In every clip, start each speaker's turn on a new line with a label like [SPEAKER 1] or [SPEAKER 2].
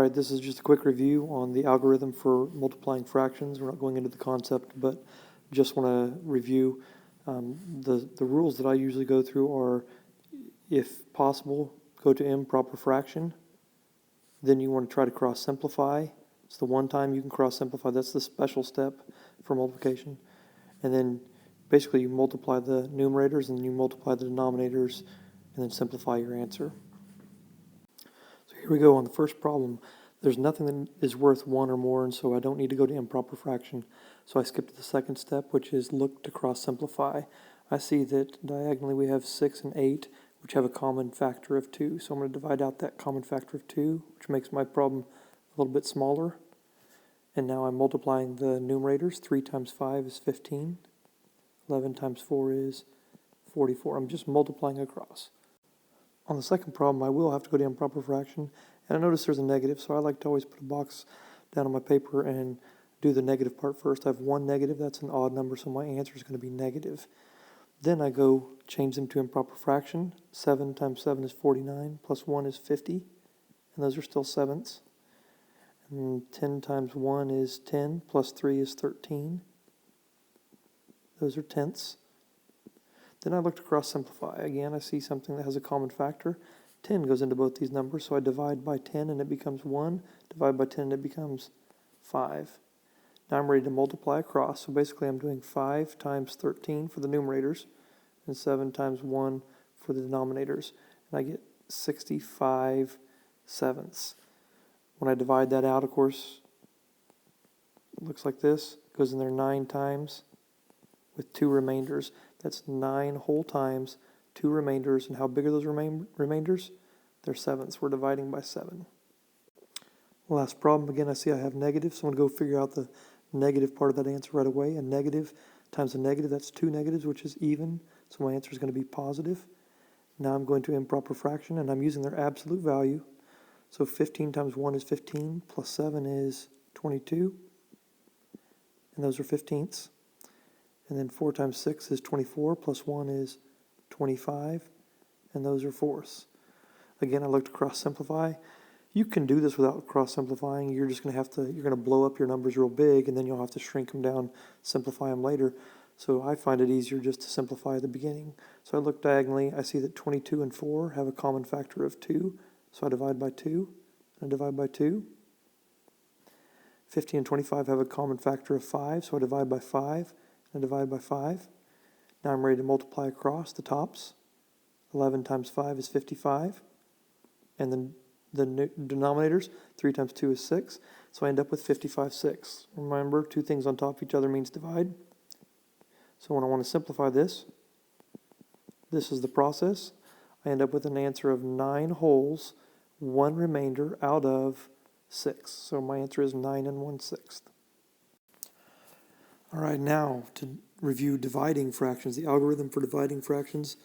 [SPEAKER 1] Alright, this is just a quick review on the algorithm for multiplying fractions. We're not going into the concept, but just want to review. The rules that I usually go through are, if possible, go to improper fraction. Then you want to try to cross simplify. It's the one time you can cross simplify. That's the special step for multiplication. And then basically you multiply the numerators and then you multiply the denominators and then simplify your answer. So here we go on the first problem. There's nothing that is worth 1 or more, and so I don't need to go to improper fraction. So I skip to the second step, which is look to cross simplify. I see that diagonally we have 6 and 8, which have a common factor of 2. So I'm going to divide out that common factor of 2, which makes my problem a little bit smaller. And now I'm multiplying the numerators. 3 times 5 is 15. 11 times 4 is 44. I'm just multiplying across. On the second problem, I will have to go to improper fraction. And I notice there's a negative, so I like to always put a box down on my paper and do the negative part first. I have one negative, that's an odd number, so my answer is going to be negative. Then I go change them to improper fraction. 7 times 7 is 49, plus 1 is 50, and those are still sevenths. And 10 times 1 is 10, plus 3 is 13. Those are tenths. Then I look to cross simplify. Again, I see something that has a common factor. 10 goes into both these numbers, so I divide by 10 and it becomes 1. Divide by 10 and it becomes 5. Now I'm ready to multiply across. So basically I'm doing 5 times 13 for the numerators and 7 times 1 for the denominators. And I get 65 sevenths. When I divide that out, of course, it looks like this. It goes in there 9 times with 2 remainders. That's 9 whole times, 2 remainders. And how big are those remainders? They're sevenths. We're dividing by 7. Last problem, again, I see I have negative, so I'm going to go figure out the negative part of that answer right away. A negative times a negative, that's 2 negatives, which is even, so my answer is going to be positive. Now I'm going to improper fraction, and I'm using their absolute value. So 15 times 1 is 15, plus 7 is 22, and those are 15ths. And then 4 times 6 is 24, plus 1 is 25, and those are fourths. Again, I look to cross simplify. You can do this without cross simplifying. You're just going to have to, you're going to blow up your numbers real big, and then you'll have to shrink them down, simplify them later. So I find it easier just to simplify at the beginning. So I look diagonally. I see that 22 and 4 have a common factor of 2. So I divide by 2, and I divide by 2. 15 and 25 have a common factor of 5, so I divide by 5, and I divide by 5. Now I'm ready to multiply across the tops. 11 times 5 is 55. And then the denominators, 3 times 2 is 6. So I end up with 55 6. Remember, 2 things on top of each other means divide. So when I want to simplify this, this is the process. I end up with an answer of 9 wholes, 1 remainder out of 6. So my answer is 9 1/6. All right, now to review dividing fractions, the algorithm for dividing fractions.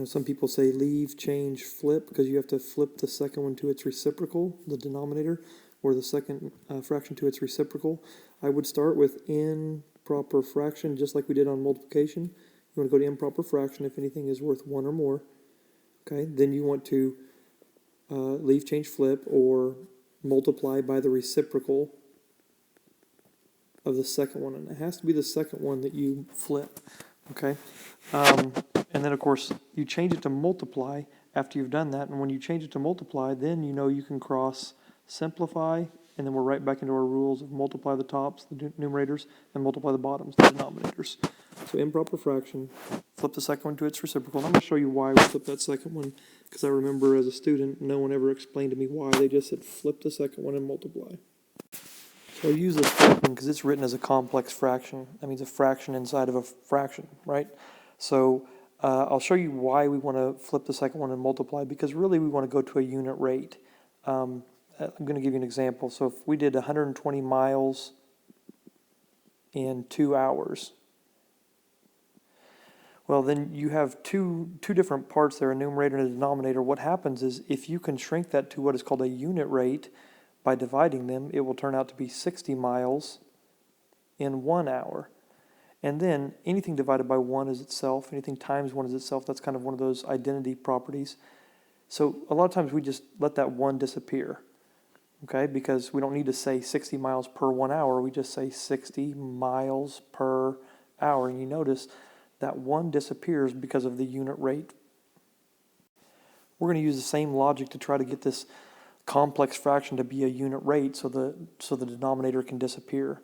[SPEAKER 1] Some people say leave, change, flip, because you have to flip the second one to its reciprocal, the denominator, or the second fraction to its reciprocal. I would start with improper fraction, just like we did on multiplication. You want to go to improper fraction if anything is worth 1 or more. Okay, then you want to leave, change, flip, or multiply by the reciprocal of the second one. And it has to be the second one that you flip. Okay, and then of course you change it to multiply after you've done that. And when you change it to multiply, then you know you can cross simplify, and then we're right back into our rules of multiply the tops, the numerators, and multiply the bottoms, the denominators. So improper fraction, flip the second one to its reciprocal. And I'm going to show you why we flip that second one, because I remember as a student, no one ever explained to me why. They just said flip the second one and multiply. So I use this flipping because it's written as a complex fraction. That means a fraction inside of a fraction, right? So I'll show you why we want to flip the second one and multiply, because really we want to go to a unit rate. I'm going to give you an example. So if we did 120 miles in 2 hours, well, then you have two different parts there, a numerator and a denominator. What happens is if you can shrink that to what is called a unit rate by dividing them, it will turn out to be 60 miles in 1 hour. And then anything divided by 1 is itself, anything times 1 is itself. That's kind of one of those identity properties. So a lot of times we just let that 1 disappear, okay? Because we don't need to say 60 miles per 1 hour. We just say 60 miles per hour. And you notice that 1 disappears because of the unit rate. We're going to use the same logic to try to get this complex fraction to be a unit rate so the denominator can disappear.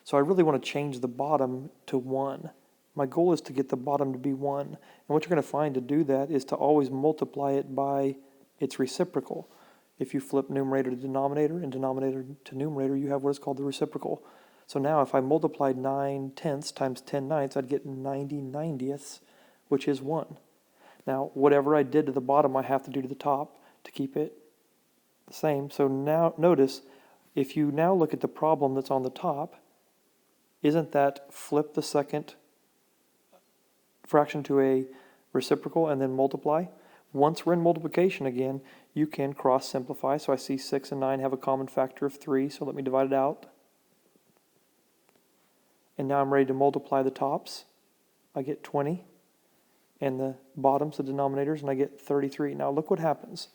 [SPEAKER 1] So I really want to change the bottom to 1. My goal is to get the bottom to be 1. And what you're going to find to do that is to always multiply it by its reciprocal. If you flip numerator to denominator and denominator to numerator, you have what is called the reciprocal. So now if I multiplied 9/10 times 10/9, I'd get 90/90ths, which is 1. Now, whatever I did to the bottom, I have to do to the top to keep it the same. So now notice, if you now look at the problem that's on the top, isn't that flip the second fraction to a reciprocal and then multiply? Once we're in multiplication again, you can cross simplify. So I see 6 and 9 have a common factor of 3, so let me divide it out. And now I'm ready to multiply the tops. I get 20. And the bottoms, the denominators, and I get 33. Now look what happens.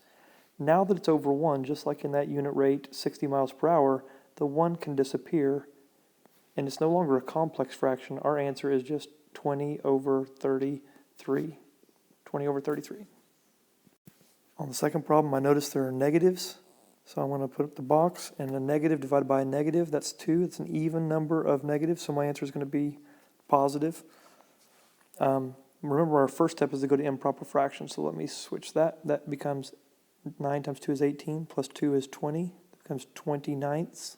[SPEAKER 1] Now that it's over 1, just like in that unit rate, 60 miles per hour, the 1 can disappear, and it's no longer a complex fraction. Our answer is just 20 over 33. 20 over 33. On the second problem, I notice there are negatives. So I'm going to put up the box, and a negative divided by a negative, that's 2. It's an even number of negatives, so my answer is going to be positive. Remember, our first step is to go to improper fractions, so let me switch that. That becomes 9 times 2 is 18, plus 2 is 20. It becomes 20/9.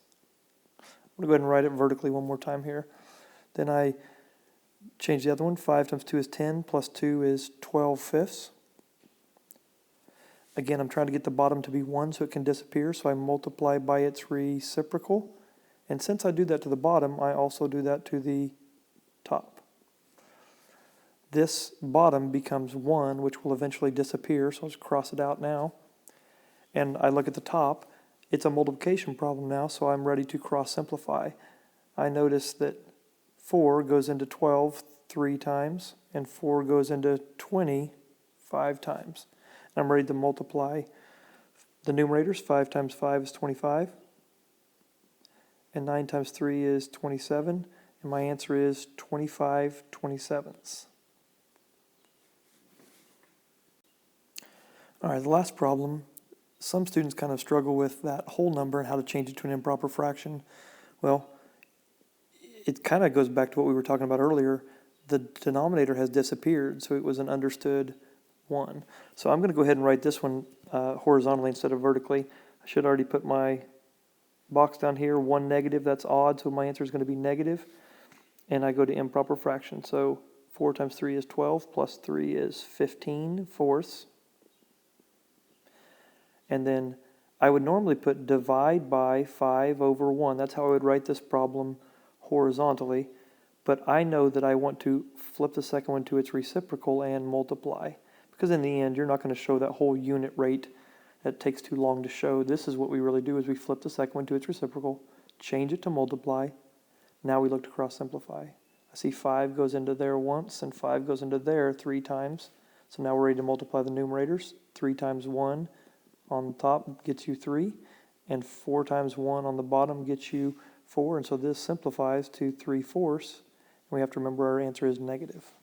[SPEAKER 1] I'm going to go ahead and write it vertically one more time here. Then I change the other one. 5 times 2 is 10, plus 2 is 12/5. Again, I'm trying to get the bottom to be 1 so it can disappear, so I multiply by its reciprocal. And since I do that to the bottom, I also do that to the top. This bottom becomes 1, which will eventually disappear, so I'll just cross it out now. And I look at the top. It's a multiplication problem now, so I'm ready to cross simplify. I notice that 4 goes into 12 3 times, and 4 goes into 20 5 times. And I'm ready to multiply the numerators. 5 times 5 is 25, and 9 times 3 is 27, and my answer is 25/27. All right, the last problem, some students kind of struggle with that whole number and how to change it to an improper fraction. Well, it kind of goes back to what we were talking about earlier. The denominator has disappeared, so it was an understood 1. So I'm going to go ahead and write this one horizontally instead of vertically. I should already put my box down here. 1 negative, that's odd, so my answer is going to be negative. And I go to improper fraction. So 4 times 3 is 12, plus 3 is 15/4. And then I would normally put divide by 5 over 1. That's how I would write this problem horizontally. But I know that I want to flip the second one to its reciprocal and multiply. Because in the end, you're not going to show that whole unit rate. That takes too long to show. This is what we really do, is we flip the second one to its reciprocal, change it to multiply. Now we look to cross simplify. I see 5 goes into there once, and 5 goes into there 3 times. So now we're ready to multiply the numerators. 3 times 1 on the top gets you 3, and 4 times 1 on the bottom gets you 4, and so this simplifies to 3/4, and we have to remember our answer is negative.